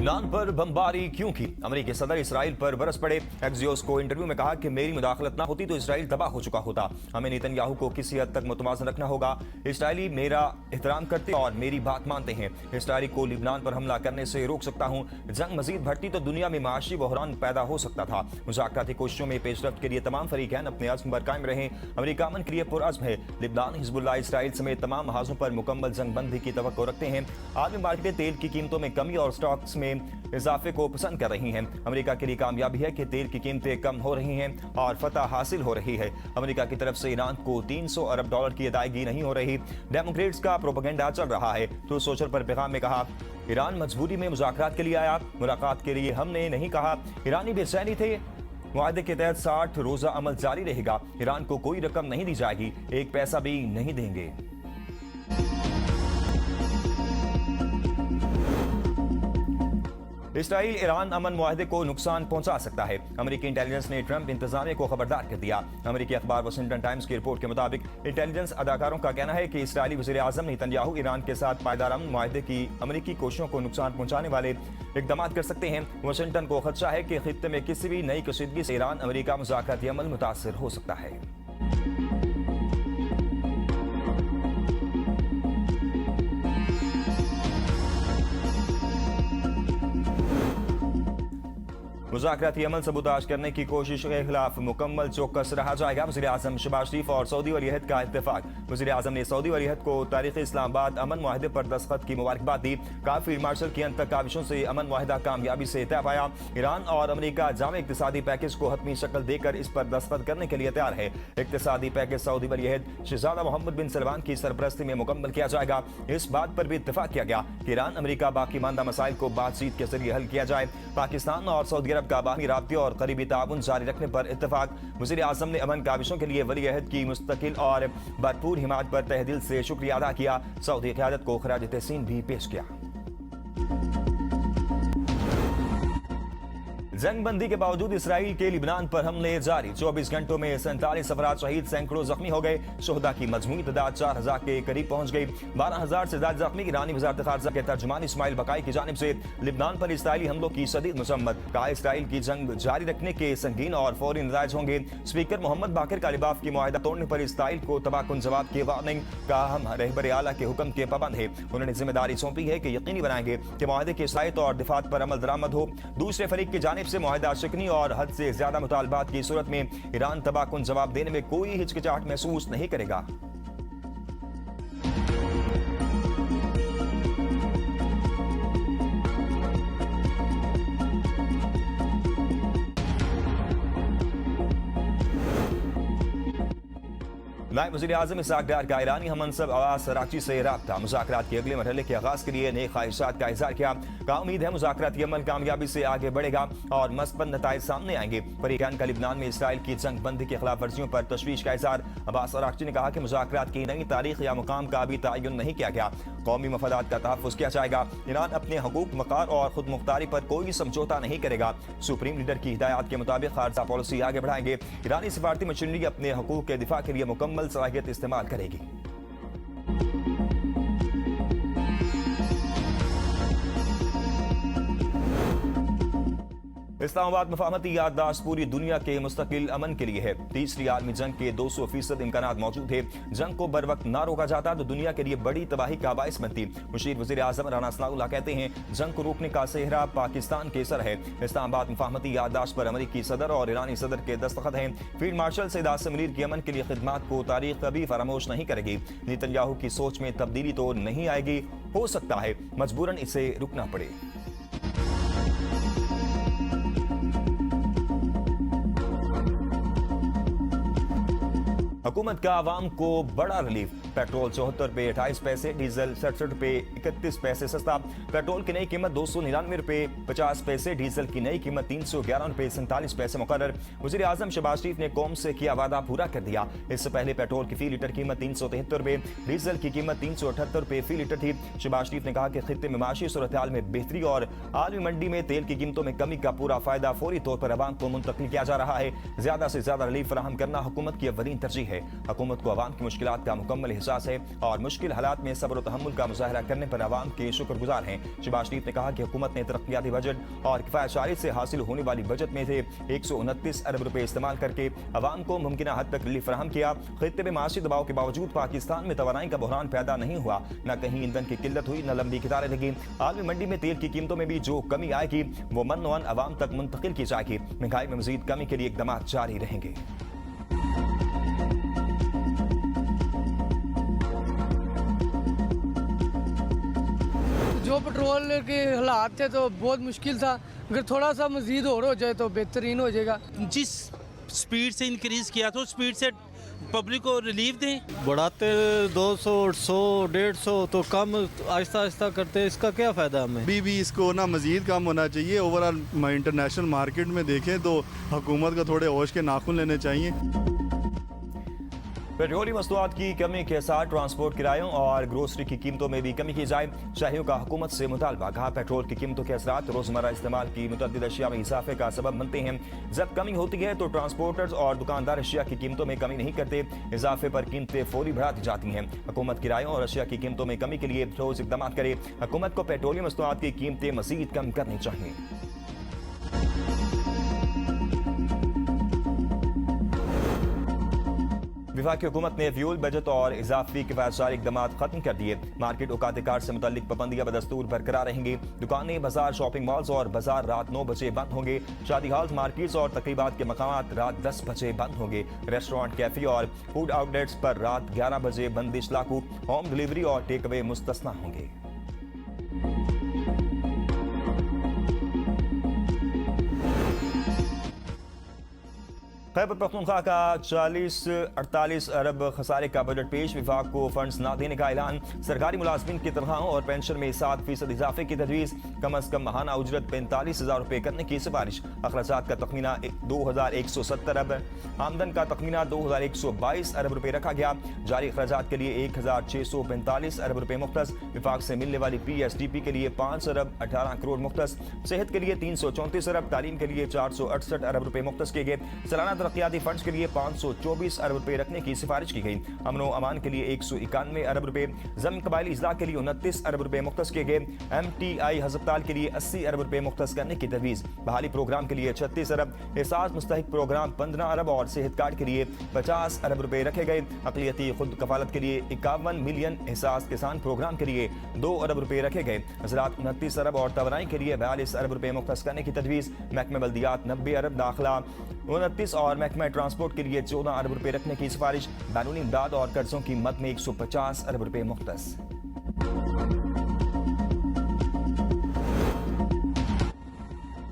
लिबनान पर बमबारी क्यों की? अमेरिकी सदर इसराइल पर बरस पड़े। एक्सियोस को इंटरव्यू में कहा कि मेरी मुदाखलत ना होती तो इसराइल तबाह हो चुका होता। हमें नेतन्याहू को किसी हद तक मुतवाज़न रखना होगा। इसराइली मेरा एहतराम करते और मेरी बात मानते हैं। इसराइल को लिबनान पर हमला करने से रोक सकता हूँ। जंग मजीद बढ़ती तो दुनिया में माशी बहरान पैदा हो सकता था। मुज़ाकराती कोशिशों में पेशरफ्त के लिए तमाम फरीकैन अपने अज़्म पर कायम रहें। अमेरिका अमन के लिए पुरअज़्म है। लिबनान, हिज़्बुल्लाह, इसराइल समेत तमाम महाजों पर मुकम्मल जंग बंदी की तवक्को रखते हैं। आलमी मार्केटें तेल की कीमतों में कमी और स्टॉक्स में इजाफे को पसंद कर रही हैं। अमेरिका के लिए कामयाबी है कि तेल की कीमतें कम हो रही हैं और फतह हासिल हो रही है। अमेरिका की तरफ से ईरान को 300 अरब डॉलर की अदायगी नहीं हो रही। डेमोक्रेट्स का प्रोपेगेंडा चल रहा है। तो सोशल पर पैगाम में कहा, ईरान मजबूरी में मुज़ाकरात के लिए आया, मुलाकात के लिए हमने नहीं कहा। ईरानी बेचैनी थे। मुआहदे के तहत 60 रोजा अमल जारी रहेगा। ईरान को कोई रकम नहीं दी जाएगी, एक पैसा भी नहीं देंगे। इसराइल ईरान अमन मुआहदे को नुकसान पहुंचा सकता है। अमेरिकी इंटेलिजेंस ने ट्रंप इंतजामिया को खबरदार कर दिया। अमेरिकी अखबार वाशिंगटन टाइम्स की रिपोर्ट के मुताबिक इंटेलिजेंस अदाकारों का कहना है कि इसराइली वज़ीर आज़म नेतन्याहू ईरान के साथ पायदार अमन मुआहदे की अमेरिकी कोशिशों को नुकसान पहुंचाने वाले इक़दाम कर सकते हैं। वाशिंगटन को खदशा है कि खित्ते में किसी भी नई कशीदगी से ईरान अमेरिका मुज़ाकराती अमल मुतासर हो सकता है। मुज़ाकराती अमल सबूताज करने की कोशिश के खिलाफ मुकम्मल चौकस रहा जाएगा। वज़ीर आज़म शहबाज शरीफ और सऊदी वलीअहद का इत्तेफाक। वज़ीर आज़म ने सऊदी वलीअहद को तारीख़ी इस्लामाबाद अमन मुआहदे पर दस्तखत की मुबारकबाद दी। कहा, फील्ड मार्शल की अंतक काविशों से अमन मुआहदा कामयाबी से तय पाया। ईरान और अमेरिका जामे इक़्तिसादी पैकेज को हतमी शक्ल देकर इस पर दस्तखत करने के लिए तैयार है। इक़्तिसादी पैकेज सऊदी वलीअहद शहज़ादा मोहम्मद बिन सलमान की सरपरस्ती में मुकम्मल किया जाएगा। इस बात पर भी इत्तेफाक किया गया कि ईरान अमेरिका बाकी मानदा मसाइल को बातचीत के जरिए हल किया जाए। पाकिस्तान और सऊदी अरब का बाहमी राब्ते और करीबी ताउन जारी रखने पर इत्तेफाक। वज़ीर आज़म ने अमन काविशों के लिए वलीअहद की मुस्तकिल और भरपूर हिमायत पर तहे दिल से शुक्रिया अदा किया। सऊदी क़यादत को खराज तहसीन भी पेश किया। जंग बंदी के बावजूद इसराइल के लिबनान पर हमले जारी। 24 घंटों में 47 अफराद शहीद, सैकड़ों जख्मी हो गए। शोहदा की मजमूई तादाद 4000 के करीब पहुंच गई। 12000 से ज्यादा जख्मी। ईरानी वज़ारत ख़ारजा के तर्जुमान इस्माइल बकाई की जानिब से लिबनान पर इसराइली हमलों की शदीद मजम्मत। कहा, इसराइल की जंग जारी रखने के संगीन और फौरी नताइज होंगे। स्पीकर मोहम्मद बाकिर कालिबाफ की मुआहदा तोड़ने पर इसराइल को तबाहकुन जवाब की वार्निंग। कहा, हम रहबर आला के हुक्म के पाबंद है। उन्होंने जिम्मेदारी सौंपी है कि यकीनी बनाएंगे कि मुआहदे की इस्लाहत और दिफात पर अमल दरामद हो। दूसरे फरीक की जानिब से मुआहदा शिकनी और हद से ज्यादा मुतालबात की सूरत में ईरान तबाहकुन जवाब देने में कोई हिचकिचाहट महसूस नहीं करेगा। नायब वज़ीर आज़म इसहाक़ डार का ईरानी हममनसब अब्बास अराग़ची से राब्ता। मुज़ाकरात के अगले मरहले के आगाज़ के लिए नई ख्वाहिशात का इज़हार किया। कहा, उम्मीद है मुज़ाकराती अमल कामयाबी से आगे बढ़ेगा और मस्बत नताइज सामने आएंगे। फरीक़ैन का लिबनान में इसराइल की जंग बंदी की खिलाफ वर्जियों पर तशवीश का इज़हार। अब्बास अराग़ची ने कहा कि मुज़ाकरात की नई तारीख या मुकाम का अभी तयन नहीं किया गया। कौमी मफादात का तहफ़्फ़ुज़ किया जाएगा। ईरान अपने हकूक़, वक़ार और खुद मुख्तारी पर कोई समझौता नहीं करेगा। सुप्रीम लीडर की हिदायत के मुताबिक खारजा पॉलिसी आगे बढ़ाएंगे। ईरानी सिफारती मशीनरी अपने हकूक़ के दिफा के लिए मुकम्मल सलाहियत इस्तेमाल करेगी। इस्लामाबाद मफाहमती याददाश्त पूरी दुनिया के मुस्तकिल अमन के लिए है। तीसरी आलमी जंग के 200% इम्कानात मौजूद है। जंग को बर वक्त ना रोका जाता तो दुनिया के लिए बड़ी तबाही का बाइस बनती। मुशीर वज़ीर आज़म राना सनाउल्लाह कहते हैं, जंग को रोकने का सेहरा पाकिस्तान के सर है। इस्लामाबाद मफाहमती याददाश्त पर अमेरिकी सदर और ईरानी सदर के दस्तखत हैं। फील्ड मार्शल सईद आसिम मुनीर की अमन के लिए खिदमात को तारीख कभी फरामोश नहीं करेगी। नेतन्याहू की सोच में तब्दीली तो नहीं आएगी, हो सकता है मजबूरन इसे रुकना पड़े। हुकूमत का आवाम को बड़ा रिलीफ। पेट्रोल 74 रुपये 28 पैसे, डीजल 67 रुपये 31 पैसे सस्ता। पेट्रोल की नई कीमत 299 रुपये 50 पैसे, डीजल की नई कीमत 311 रुपये 47 पैसे मुकर्रर। वज़ीर आज़म शहबाज शरीफ ने कौम से किया वादा पूरा कर दिया। इससे पहले पेट्रोल की फी लीटर कीमत 373 रुपये, डीजल की कीमत 378 रुपये फी लीटर थी। शहबाज शरीफ ने कहा कि खित्ते में माशी सूरत हाल में बेहतरी और आलमी मंडी में तेल की कीमतों में कमी का पूरा फायदा फौरी तौर पर अवाम को मुंतकिल किया जा रहा है। ज्यादा से ज्यादा रिलीफ फराहम करना हुकूमत की अव्वलीन तरजीह है। है। हुकूमत को अवाम की मुश्किलात का मुकम्मल एहसास है और मुश्किल हालात में सब्र और तहम्मुल का मुजाहरा करने पर अवाम के शुक्रगुजार हैं। शहबाज शरीफ ने कहा कि हुकूमत ने तरक्याती बजट और किफायतशारी से हासिल होने वाली बजट में से 129 अरब रुपए इस्तेमाल करके अवाम को मुमकिन हद तक रिलीफ फराहम किया। खित्ते में माशी दबाव के बावजूद पाकिस्तान में तवानाई का बहरान पैदा नहीं हुआ, न कहीं ईंधन की किल्लत हुई, न लंबी कितारें लगी। आलमी मंडी में तेल की कीमतों में भी जो कमी आएगी वो मन अवाम तक मुंतकिल की जाएगी। महंगाई में मजीद कमी के लिए इकदाम जारी रहेंगे। जो पेट्रोल के हालात थे तो बहुत मुश्किल था, अगर थोड़ा सा मजीद और हो जाए तो बेहतरीन हो जाएगा। जिस स्पीड से इंक्रीज किया तो स्पीड से पब्लिक को रिलीफ दें। बढ़ाते 200, 100, 150 तो कम आहिस्ता आहिस्ता करते, इसका क्या फ़ायदा हमें? भी इसको ना मज़ीद कम होना चाहिए। ओवरऑल इंटरनेशनल मार्केट में देखें तो हुकूमत को थोड़े होश के नाखून लेने चाहिए। पेट्रोलियम मसनूआत की कमी के साथ ट्रांसपोर्ट किरायों और ग्रोसरी की कीमतों में भी कमी की जाए। शहरियों का हुकूमत से मुतालबा। कहा पेट्रोल की कीमतों के असरात रोजमर्रा इस्तेमाल की मुतअद्दिद अशिया में इजाफे का सबब बनते हैं। जब कमी होती है तो ट्रांसपोर्टर्स और दुकानदार अशिया की कीमतों में कमी नहीं करते, इजाफे पर कीमतें फौरी बढ़ा दी जाती हैं। हुकूमत किरायों और अशिया की कीमतों में कमी के लिए ठोस इकदाम करे। हुकूमत को पेट्रोलियम मसनूआत की कीमतें मजीद कम करनी चाहिए। वफाकी हुकूमत ने फ्यूल बजट और इजाफी किफायतशारी इकदाम खत्म कर दिए। मार्केट औकात कार से मुतल्लिक पाबंदियां बदस्तूर बरकरार रहेंगी। दुकानें, बाजार, शॉपिंग मॉल्स और बाजार रात 9 बजे बंद होंगे। शादी हॉल्स, मार्केट्स और तकरीबात के मकामात रात 10 बजे बंद होंगे। रेस्टोरेंट, कैफे और फूड आउटलेट्स पर रात 11 बजे बंदिश लागू। होम डिलीवरी और टेक अवे मुस्तस्ना होंगे। खैबर पख्तूनख्वा का 40-48 अरब खसारे का बजट पेश। विभाग को फंड्स न देने का ऐलान। सरकारी मुलाजमिन की तनख्वाहों और पेंशन में 7% इजाफे की तजवीज़। कम अज कम माहाना उजरत 45,000 रुपये करने की सिफारिश। अखराजात का तखमीना 2170 अरब, आमदन का तखमीना 2122 अरब रुपये रखा गया। जारी अखराजात के लिए 1645 अरब रुपये मुख्तस। विभाग से मिलने वाली PSDP के लिए 5 अरब 18 करोड़ मुख्तस। सेहत के लिए 334 अरब, तालीम के लिए 468 अरब रुपये मुख्तस किए गए। सालाना तरक्याती फंड्स के लिए 524 अरब रुपए रखने की सिफारिश की गई। अमनो अमान के लिए 191 अरब रुपए, जमीन कबायली इजलाह के लिए 29 अरब रुपए मुख्तस किए गए। MTI हस्पताल के लिए 80 अरब रुपए मुख्तस करने की तजवीज़। बहाली प्रोग्राम के लिए 36 अरब, एहसास मुस्तहिक प्रोग्राम 15 अरब और सेहत कार्ड के लिए 50 अरब रुपए रखे गए। अक़लियती खुद कफालत के लिए 51 मिलियन, एहसास किसान प्रोग्राम के लिए 2 अरब रुपए रखे गए। ज़राअत 29 अरब और तवानाई के लिए 42 अरब रुपए मुख्तस करने की तजवीज़। महकमा बल्दियात 90 अरब, दाखिला 29 और महकमा ट्रांसपोर्ट के लिए 14 अरब रुपए रखने की सिफारिश। बैरूनी इमदाद और कर्जों की मद में 150 अरब रुपए मुख्तस।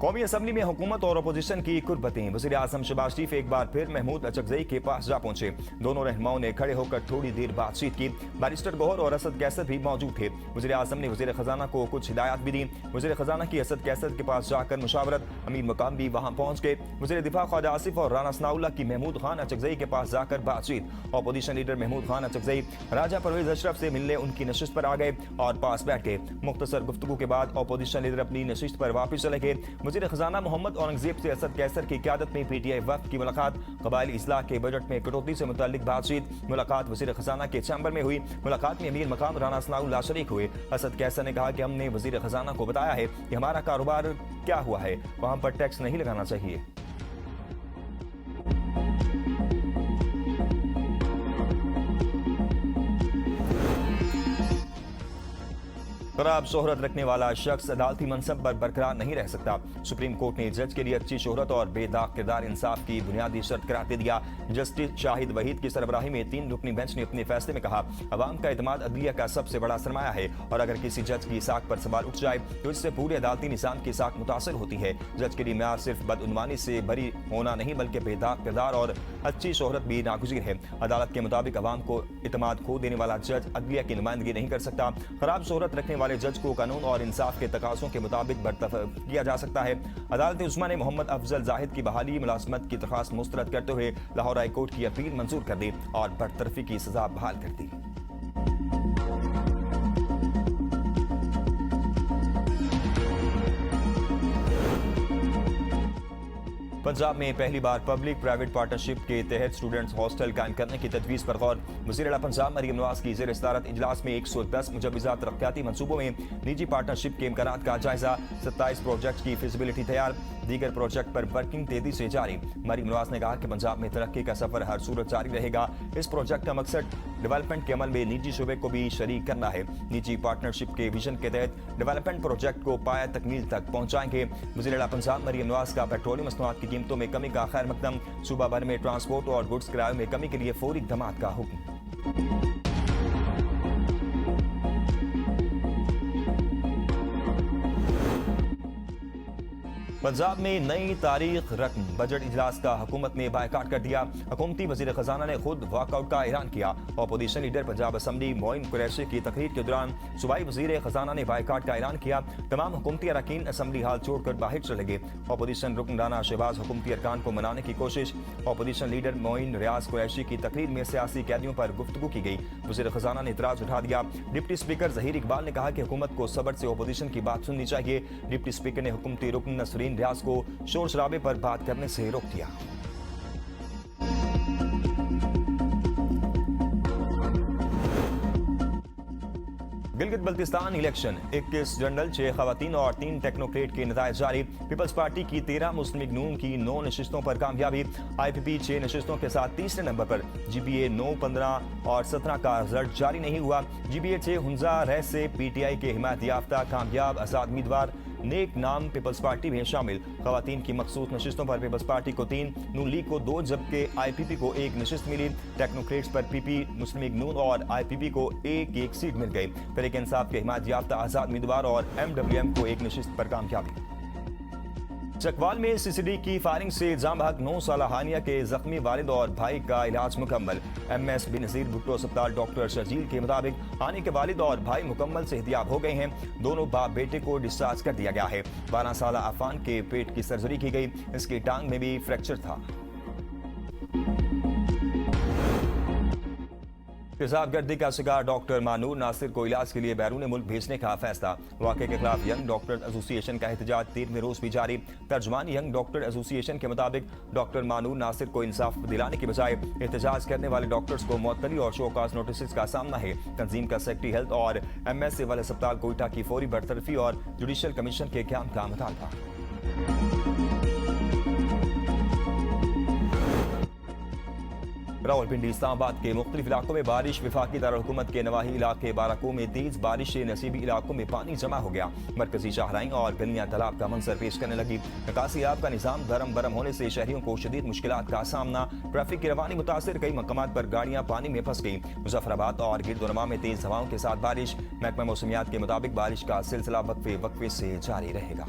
कौमी असम्बली में हुकूमत और अपोजिशन की कुर्बतें। वज़ीर आज़म शहबाज शरीफ एक बार फिर महमूद अचकज़ई के पास जा पहुंचे। दोनों रहनुमाओं ने खड़े होकर थोड़ी देर बातचीत की। बैरिस्टर गौहर और असद कैसर भी मौजूद थे। वज़ीर आज़म ने वज़ीर ख़जाना को कुछ हिदायत भी दी। वज़ीर ख़जाना की असद कैसर के पास जाकर मुशावरत। अमीर मकाम भी वहाँ पहुँच गए। वज़ीर दिफा ख्वाजा आसिफ और राना सनाउल्लाह की महमूद खान अचकज़ई के पास जाकर बातचीत। अपोजिशन लीडर महमूद खान अचकज़ई राजा परवेज़ अशरफ से मिलने उनकी नशिस्त पर आ गए और पास बैठ गए। मुख्तसर गुफ्तगू के बाद अपोजिशन लीडर अपनी नशिस्त पर वापस चले गए। वज़ीर ख़जाना मोहम्मद औरंगजेब से असद कैसर की क़यादत में PTI वफ़द की मुलाकात। कबायली इस्लाह के बजट में कटौती से मुताल्लिक बातचीत। मुलाकात वज़ीर ख़जाना के चैम्बर में हुई। मुलाकात में अमीर मकाम राना सनाउल्लाह शरीक हुए। असद कैसर ने कहा कि हमने वज़ीर ख़जाना को बताया है कि हमारा कारोबार क्या हुआ है, वहाँ पर टैक्स नहीं लगाना चाहिए। खराब शोहरत रखने वाला शख्स अदालती मनसब पर बरकरार नहीं रह सकता। सुप्रीम कोर्ट ने जज के लिए अच्छी शोहरत और बेदाग किरदार इंसाफ की बुनियादी शर्त करार दे दिया। जस्टिस शाहिद वहीद की सरबराही में 3 रुकनी बेंच ने अपने फैसले में कहा, अवाम का एतमाद अदलिया का सबसे बड़ा सरमाया है और अगर किसी जज की साख पर सवाल उठ जाए तो इससे पूरे अदालती निज़ाम की साख मुतासर होती है। जज के लिए म्यार सिर्फ बदउनवानी से बरी होना नहीं बल्कि बेदाग किरदार और अच्छी शोहरत भी नागुज़ीर है। अदालत के मुताबिक अवाम को एतमाद खो देने वाला जज अदलिया की नुमाइंदगी नहीं कर सकता। खराब शोहरत रखने वाले जज को कानून और इंसाफ के तकाज़ों के मुताबिक बरतरफ किया जा सकता है। अदालत उस्मा ने मोहम्मद अफजल जाहिद की बहाली मुलाजमत की दरख्वास्त मुस्तरद करते हुए लाहौर हाई कोर्ट की अपील मंजूर कर दी और बरतरफी की सजा बहाल कर दी। पंजाब में पहली बार पब्लिक प्राइवेट पार्टनरशिप के तहत स्टूडेंट्स हॉस्टल कायम करने की तजवीज़ पर गौर। वज़ीर आला पंजाब मरियम नवाज की ज़ेर सदारत इजलास में 110 मुजव्वज़ा तरक्याती मनसूबों में निजी पार्टनरशिप के इम्कानात का जायजा। 27 प्रोजेक्ट की फिजिबिलिटी तैयार, दीगर प्रोजेक्ट पर वर्किंग तेजी से जारी। मरियम नवाज ने कहा कि पंजाब में तरक्की का सफर हर सूरत जारी रहेगा। इस प्रोजेक्ट का मकसद डेवलपमेंट के अमल में निजी शोबे को भी शरीक करना है। निजी पार्टनरशिप के विजन के तहत डेवलपमेंट प्रोजेक्ट को पाया तकमील तक पहुंचाएंगे। वज़ीर आला पंजाब मरियम नवाज का पेट्रोलियम मसनूआत की कीमतों में कमी का खैर मकदम। सूबा भर में ट्रांसपोर्ट और गुड्स किराए में कमी के लिए फौरी इक़दामात का हुक्म। पंजाब में नई तारीख रकम। बजट इजलास का हुकूमत ने बायकाट कर दिया। हुकूमती वजीर खजाना ने खुद वॉकआउट का ऐलान किया। Opposition leader Punjab assembly Moin Qureshi की तकरीर के दौरान सूबाई वजीर खजाना ने बायकाट का ऐलान किया। तमाम हुकूमती अरकान असम्बली हाल छोड़कर बाहर चले गए। अपोजिशन रुकन राना शहबाज हुकूमती अरकान को मनाने की कोशिश। अपोजिशन लीडर मोइन रियाज कुरैशी की तकरीर में सियासी कैदियों पर गुफ्तगू की गई। वजीर खजाना ने इतराज उठा दिया। डिप्टी स्पीकर जहीर इकबाल ने कहा कि हुकूमत को सब्र से अपोजिशन की बात सुननी चाहिए। डिप्टी स्पीकर ने हुकूमती रुकन नसरीन रियाज को शोर शराबे पर बात करने से रोक दिया। गिलगित बल्तिस्तान इलेक्शन 21 जनरल 6 खवातीन और 3 टेक्नोक्रेट के नतायज जारी। पीपल्स पार्टी की 13 मुस्लिम लीग नून की 9 नशिस्तों पर कामयाबी। IPP 6 नशिस्तों के साथ तीसरे नंबर पर। GPA 9, 15 और 17 का रिजल्ट जारी नहीं हुआ। GPA 6 हुंजा रह से PTI के हिमायत याफ्ता कामयाब आजाद उम्मीदवार नेक नाम पीपल्स पार्टी में शामिल। खवातीन की मखसूस नशिस्तों पर पीपल्स पार्टी को 3, नून लीग को 2 जबकि IPP को 1 नशिस्त मिली। टेक्नोक्रेट्स पर PP, मुस्लिम लीग नून और IPP को एक सीट मिल गई। तहरीक इंसाफ के हिमायत याफ्ता आजाद उम्मीदवार और MWM को 1 नशिस्त पर कामयाबी। चकवाल में CCD की फायरिंग से जाम हक 9 साला हानिया के जख्मी वालिद और भाई का इलाज मुकम्मल। MS बेनज़ीर भुट्टो अस्पताल डॉक्टर शर्जील के मुताबिक हानिया के वालिद और भाई मुकम्मल सेहतियाब हो गए हैं। दोनों बाप बेटे को डिस्चार्ज कर दिया गया है। 12 साला अफान के पेट की सर्जरी की गई। इसकी टांग में भी फ्रैक्चर था। तेजाब गर्दी का शिकार डॉक्टर मानूर नासिर को इलाज के लिए बैरून मुल्क भेजने का फैसला। वाक़े के खिलाफ यंग डॉक्टर एसोसिएशन का एहतजाज 13वें रोज भी जारी। तर्जुमान यंग डॉक्टर एसोसिएशन के मुताबिक डॉक्टर मानूर नासिर को इंसाफ दिलाने की बजाय एहतजाज करने वाले डॉक्टर्स को मुअत्तली और शोकाज नोटिस का सामना है। तंजीम का सेक्रेटरी हेल्थ और MS सिविल अस्पताल कोयटा की फौरी बरतरफी और जुडिशल कमीशन के क़याम का मुतालबा। रावलपिंडी इस्लामाबाद के मुख्तलिफ इलाकों में बारिश। वफाकी दारुल-हुकूमत के नवाही इलाके बाराको में तेज बारिश से नसीबी इलाकों में पानी जमा हो गया। मरकजी शाहराइन और गलियां तालाब का मंजर पेश करने लगी। निकासी आब का निजाम गरम होने से शहरियों को शदीद मुश्किलात का सामना। ट्रैफिक की रवानी मुतासिर, कई मकामात पर गाड़ियां पानी में फंस गई। मुजफ्फराबाद और गिरदोनमा में तेज हवाओं के साथ बारिश। महकमा मौसमियात के मुताबिक बारिश का सिलसिला वक्फे से जारी रहेगा।